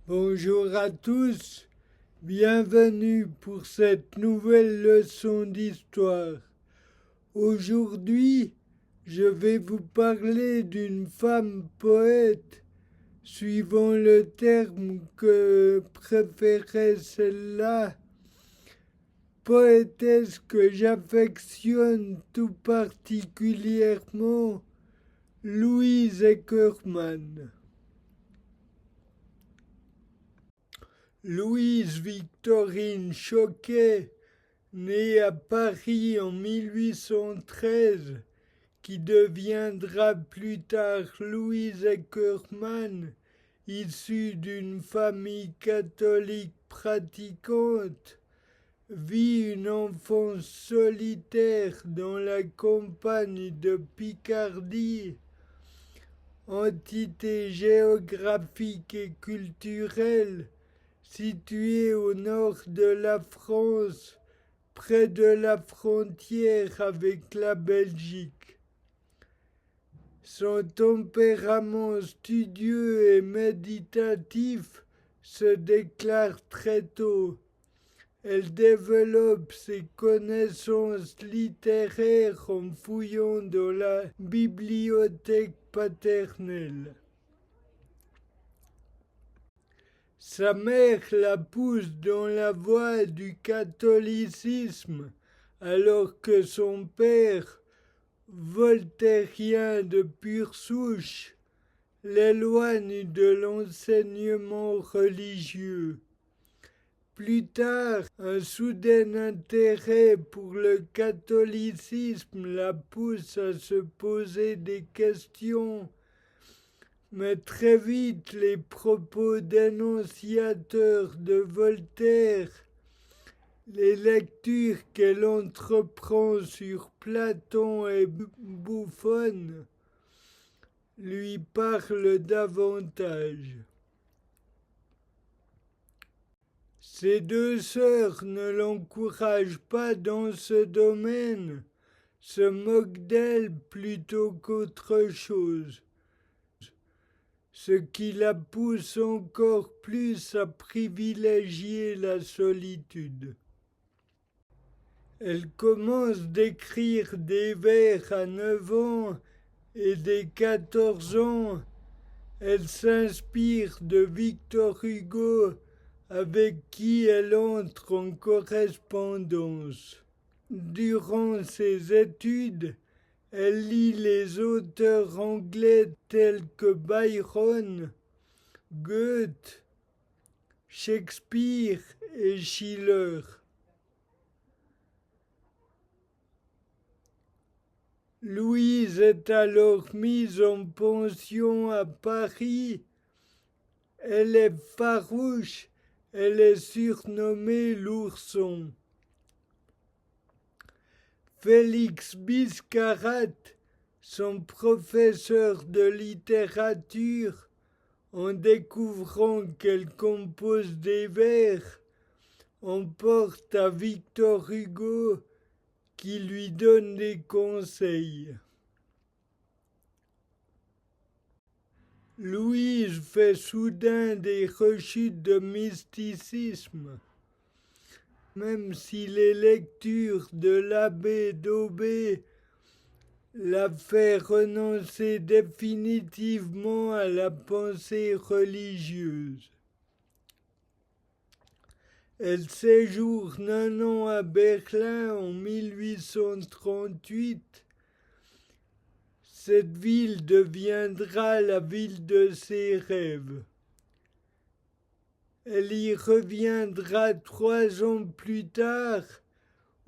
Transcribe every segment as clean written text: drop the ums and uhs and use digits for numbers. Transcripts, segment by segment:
Bonjour à tous, bienvenue pour cette nouvelle leçon d'histoire. Aujourd'hui, je vais vous parler d'une femme poète, suivant le terme que préférait celle-là, poétesse que j'affectionne tout particulièrement, Louise Eckermann. Louise Victorine Choquet, née à Paris en 1813, qui deviendra plus tard Louise Eckermann, issue d'une famille catholique pratiquante, vit une enfance solitaire dans la campagne de Picardie, entité géographique et culturelle située au nord de la France, près de la frontière avec la Belgique. Son tempérament studieux et méditatif se déclare très tôt. Elle développe ses connaissances littéraires en fouillant dans la bibliothèque paternelle. Sa mère la pousse dans la voie du catholicisme, alors que son père, voltairien de pure souche, l'éloigne de l'enseignement religieux. Plus tard, un soudain intérêt pour le catholicisme la pousse à se poser des questions, mais très vite les propos dénonciateurs de Voltaire, les lectures qu'elle entreprend sur Platon et Buffon lui parlent davantage. Ses deux sœurs ne l'encouragent pas dans ce domaine, se moquent d'elle plutôt qu'autre chose, ce qui la pousse encore plus à privilégier la solitude. Elle commence d'écrire des vers à 9 ans et dès 14 ans, elle s'inspire de Victor Hugo avec qui elle entre en correspondance. Durant ses études, elle lit les auteurs anglais tels que Byron, Goethe, Shakespeare et Schiller. Louise est alors mise en pension à Paris. Elle est farouche, elle est surnommée l'ourson. Félix Biscarat, son professeur de littérature, en découvrant qu'elle compose des vers, emporte à Victor Hugo qui lui donne des conseils. Louise fait soudain des rechutes de mysticisme. Même si les lectures de l'abbé Daubé la fait renoncer définitivement à la pensée religieuse. Elle séjourne un an à Berlin en 1838. Cette ville deviendra la ville de ses rêves. Elle y reviendra 3 ans plus tard,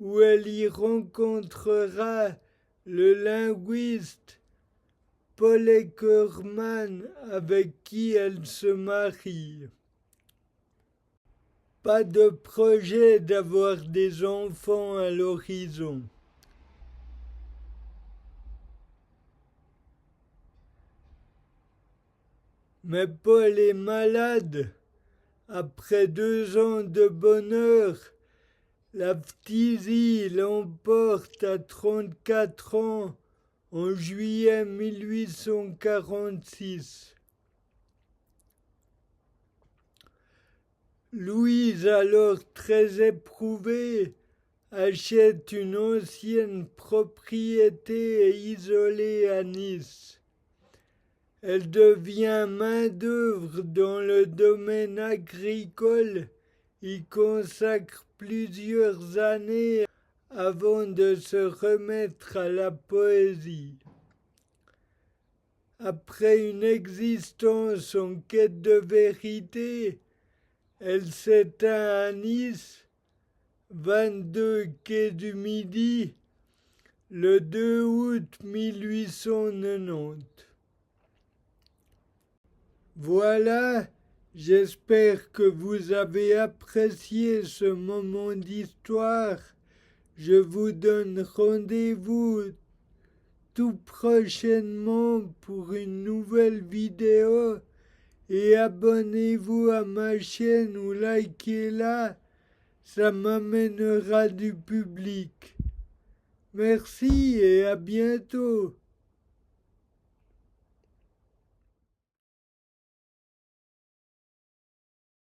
où elle y rencontrera le linguiste Paul Eckermann, avec qui elle se marie. Pas de projet d'avoir des enfants à l'horizon. Mais Paul est malade. Après 2 ans de bonheur, la phtisie l'emporte à 34 ans en juillet 1846. Louise, alors très éprouvée, achète une ancienne propriété isolée à Nice. Elle devient main-d'œuvre dans le domaine agricole, y consacre plusieurs années avant de se remettre à la poésie. Après une existence en quête de vérité, elle s'éteint à Nice, 22 quai du Midi, le 2 août 1890. Voilà, j'espère que vous avez apprécié ce moment d'histoire. Je vous donne rendez-vous tout prochainement pour une nouvelle vidéo et abonnez-vous à ma chaîne ou likez-la, ça m'amènera du public. Merci et à bientôt.